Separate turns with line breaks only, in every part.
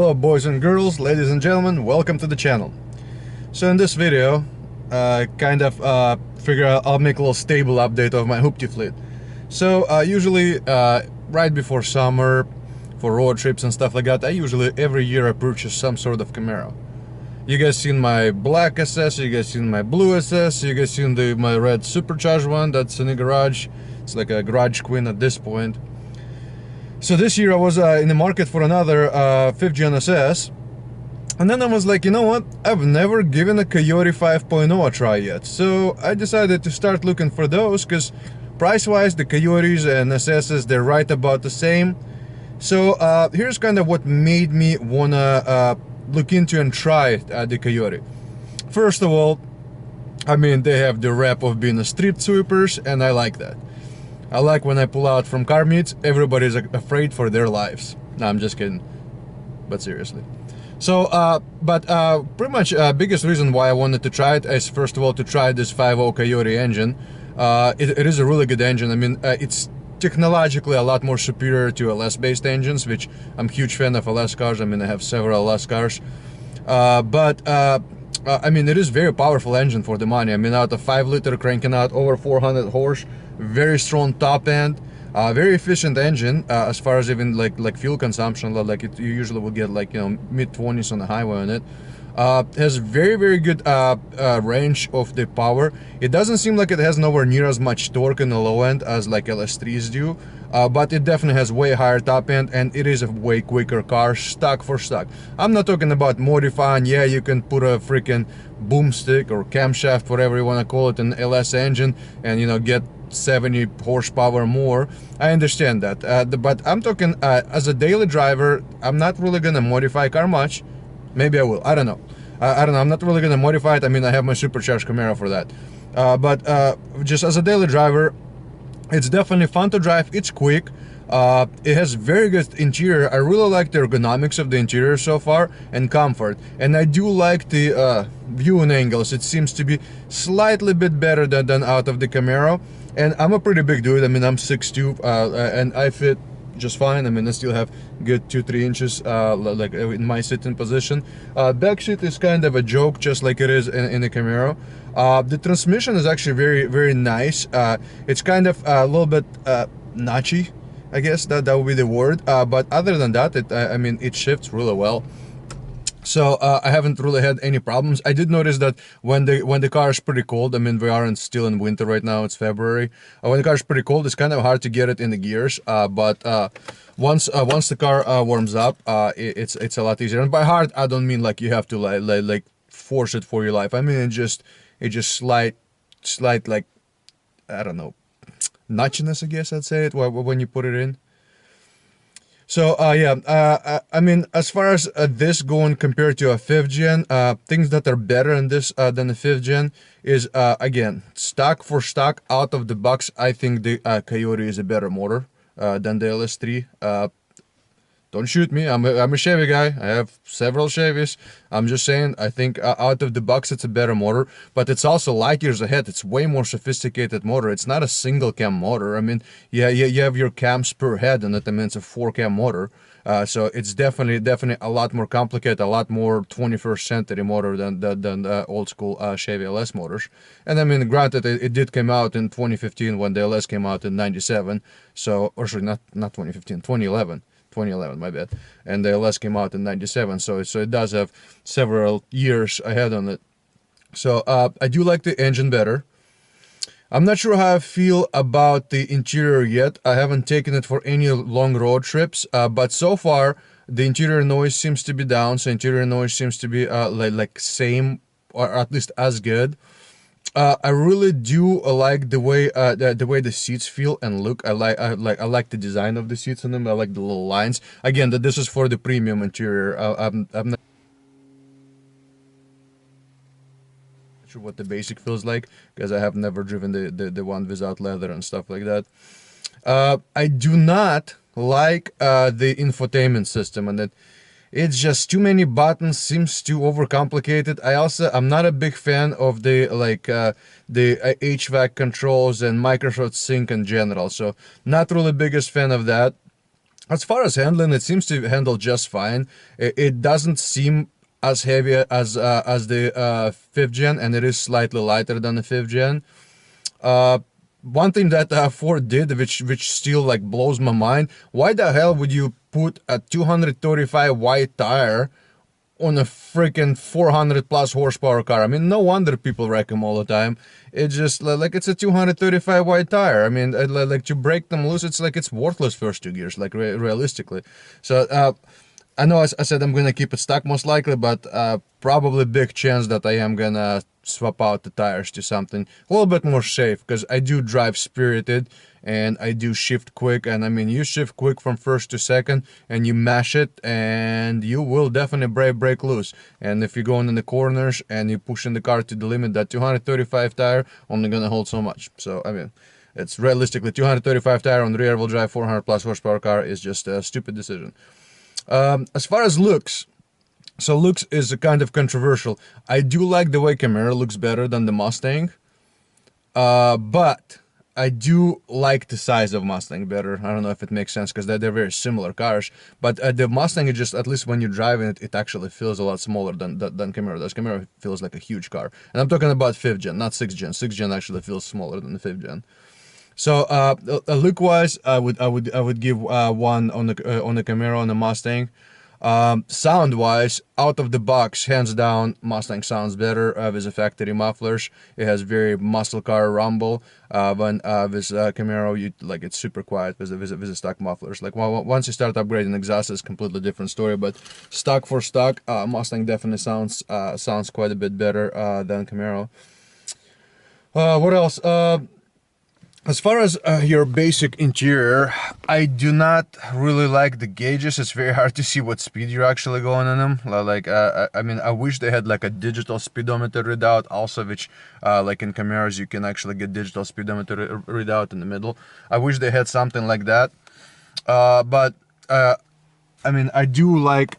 Hello boys and girls, ladies and gentlemen, welcome to the channel. So in this video, figure out I'll make a little stable update of my hoopty fleet. So usually right before summer, for road trips and stuff like that, every year I purchase some sort of Camaro. You guys seen my black SS, you guys seen my blue SS, you guys seen my red supercharged one that's in the garage. It's like a garage queen at this point. So this year I was in the market for another 5th-gen SS, and then I was like, you know what, I've never given a Coyote 5.0 a try yet. So I decided to start looking for those, because price-wise the Coyotes and SSs, they're right about the same. So here's kind of what made me wanna look into and try the Coyote. First of all, I mean, they have the rep of being a street sweepers, and I like that. I like when I pull out from car meets, everybody's afraid for their lives. No, I'm just kidding, but seriously. So, pretty much biggest reason why I wanted to try it is, first of all, to try this 5.0 Coyote engine. It is a really good engine. I mean, it's technologically a lot more superior to LS-based engines, which I'm a huge fan of LS cars. I mean, I have several LS cars. I mean, it is very powerful engine for the money. I mean, out of 5-liter, cranking out over 400 horse, very strong top end, very efficient engine as far as even like fuel consumption. Like you usually will get like, you know, mid-20s on the highway on it. Has very good range of the power. It doesn't seem like it has nowhere near as much torque in the low end as like LS3s do, but it definitely has way higher top end, and it is a way quicker car, stock for stock. I'm not talking about modifying. Yeah, you can put a freaking boomstick or camshaft, whatever you want to call it, an LS engine, and, you know, get 70 horsepower more. I understand that, but I'm talking as a daily driver. I'm not really gonna modify car much. Maybe I will, I don't know. I don't know, I'm not really gonna modify it. I mean, I have my supercharged Camaro for that. Just as a daily driver, it's definitely fun to drive. It's quick. It has very good interior. I really like the ergonomics of the interior so far, and comfort. And I do like the viewing angles. It seems to be slightly bit better than out of the Camaro. And I'm a pretty big dude. I mean, I'm 6'2", and I fit just fine. I mean, I still have good 2-3 inches like in my sitting position. Back seat is kind of a joke, just like it is in the Camaro. The transmission is actually very nice. It's kind of a little bit notchy, I guess that would be the word. But other than that, I mean, it shifts really well. So I haven't really had any problems. I did notice that when the car is pretty cold, I mean, we aren't still in winter right now, it's February. When the car is pretty cold, it's kind of hard to get it in the gears. Once the car warms up, it's a lot easier. And by hard, I don't mean like you have to like force it for your life. I mean, it just slight like, I don't know, notchiness, I guess I'd say it when you put it in. So yeah, I mean, as far as this going compared to a 5th-gen, things that are better in this than the 5th-gen is, again, stock for stock, out of the box, I think the Coyote is a better motor than the LS3. Don't shoot me, I'm a Chevy guy, I have several Chevys. I'm just saying, I think out of the box it's a better motor, but it's also light years ahead. It's way more sophisticated motor. It's not a single cam motor. I mean, yeah, you have your cams per head, and I mean, it's a 4-cam motor. So it's definitely a lot more complicated, a lot more 21st century motor than old school Chevy LS motors. And I mean, granted, it did come out in 2015 when the LS came out in 97. So, or sorry, not 2015, 2011. 2011, my bad. And the LS came out in 97, so it does have several years ahead on it. So I do like the engine better. I'm not sure how I feel about the interior yet. I haven't taken it for any long road trips, but so far the interior noise seems to be down. So interior noise seems to be like same, or at least as good. I really do like the way the seats feel and look. I like the design of the seats on them. I like the little lines. Again, this is for the premium interior. I'm not sure what the basic feels like, because I have never driven the one without leather and stuff like that. I do not like the infotainment system, and that it's just too many buttons, seems too overcomplicated. I'm not a big fan of the HVAC controls and Microsoft Sync in general, so not really biggest fan of that. As far as handling, it seems to handle just fine. It doesn't seem as heavy as the 5th gen, and it is slightly lighter than the 5th gen. One thing that Ford did, which still like blows my mind, why the hell would you put a 235 wide tire on a freaking 400 plus horsepower car? I mean, no wonder people wreck them all the time. It's just like it's a 235 wide tire. I mean, like to break them loose, it's like it's worthless first 2 gears, like realistically. So I know I said I'm gonna keep it stock most likely, but probably big chance that I am gonna swap out the tires to something a little bit more safe, because I do drive spirited and I do shift quick. And I mean, you shift quick from first to second and you mash it and you will definitely break loose. And if you're going in the corners and you're pushing the car to the limit, that 235 tire only gonna hold so much. So I mean, it's realistically 235 tire on the rear wheel drive 400 plus horsepower car is just a stupid decision. As far as looks, so looks is a kind of controversial. I do like the way Camaro looks better than the Mustang, but I do like the size of Mustang better. I don't know if it makes sense, because they're very similar cars, but the Mustang is just, at least when you're driving it, it actually feels a lot smaller than Camaro does. Camaro feels like a huge car, and I'm talking about 5th gen, not 6th gen. 6th gen actually feels smaller than the 5th gen. So look wise, I would give one on the Camaro and the Mustang. Sound wise, out of the box, hands down, Mustang sounds better with the factory mufflers. It has very muscle car rumble. When with Camaro, you like it's super quiet with the stock mufflers. Like once you start upgrading exhaust, it's a completely different story. But stock for stock, Mustang definitely sounds quite a bit better than Camaro. What else? As far as your basic interior, I do not really like the gauges. It's very hard to see what speed you're actually going on them. Like, I mean, I wish they had like a digital speedometer readout also, which like in Camaros, you can actually get digital speedometer readout in the middle. I wish they had something like that. But I mean, I do like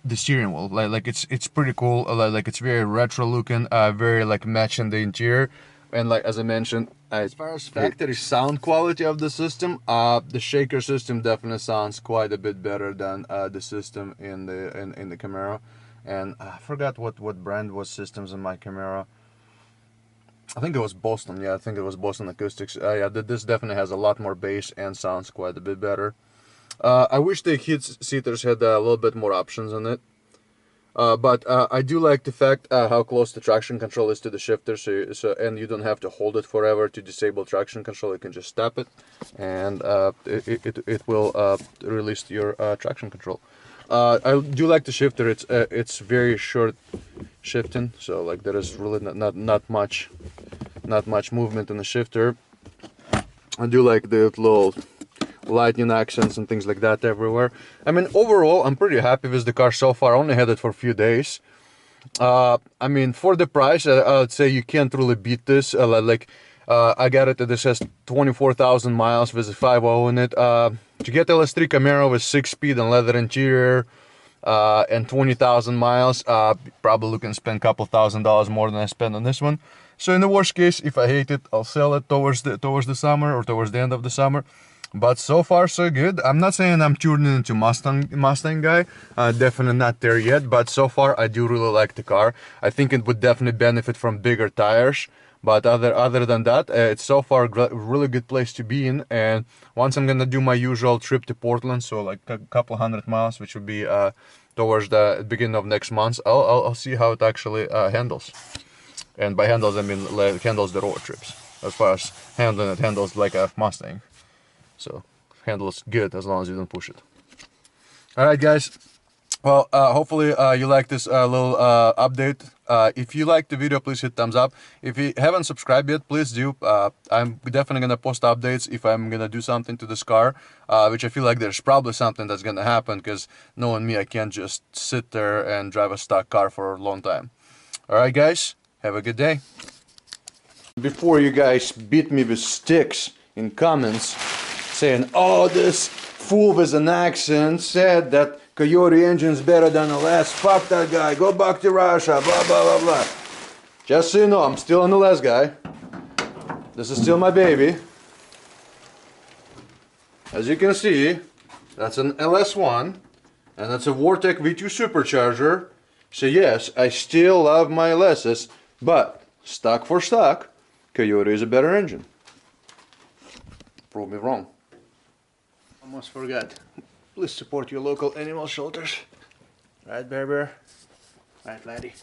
the steering wheel. Like it's pretty cool. Like it's very retro looking, very like matching the interior. And like as I mentioned, as far as factory sound quality of the system, the shaker system definitely sounds quite a bit better than the system in the Camaro. And I forgot what brand was systems in my Camaro. I think it was Boston. Yeah, I think it was Boston Acoustics. Yeah, this definitely has a lot more bass and sounds quite a bit better. I wish the heat seaters had a little bit more options on it. But I do like the fact how close the traction control is to the shifter, and you don't have to hold it forever to disable traction control. You can just tap it, and it will release your traction control. I do like the shifter. It's very short shifting, so like there is really not much movement in the shifter. I do like the little lightning accents and things like that everywhere. I mean, overall, I'm pretty happy with the car so far. I only had it for a few days. I mean, for the price, I would say you can't really beat this. I got it. This has 24,000 miles with a 5.0 in it. To get LS3 Camaro with 6-speed and leather interior and 20,000 miles, probably looking to spend a couple $1,000 more than I spent on this one. So in the worst case, if I hate it, I'll sell it towards the summer or towards the end of the summer. But so far so good. I'm not saying I'm turning into Mustang guy, definitely not there yet, but so far I do really like the car. I think it would definitely benefit from bigger tires, but other than that, it's so far a really good place to be in. And once I'm gonna do my usual trip to Portland, so like a couple 100 miles, which would be towards the beginning of next month, I'll see how it actually handles. And by handles I mean like handles the road trips. As far as handling, it handles like a Mustang. So handles good as long as you don't push it. Alright guys, well hopefully you like this little update. If you liked the video, please hit thumbs up. If you haven't subscribed yet, please do. I'm definitely gonna post updates if I'm gonna do something to this car, which I feel like there's probably something that's gonna happen, because knowing me, I can't just sit there and drive a stock car for a long time. Alright guys, have a good day. Before you guys beat me with sticks in comments saying, oh, this fool with an accent said that Coyote engine's better than LS. Fuck that guy. Go back to Russia. Blah, blah, blah, blah. Just so you know, I'm still an LS guy. This is still my baby. As you can see, That's an LS1, and that's a Vortec V2 supercharger. So yes, I still love my LSs, but stock for stock, Coyote is a better engine. Prove me wrong. Almost forgot. Please support your local animal shelters. Right, Bear Bear? Right, Laddie?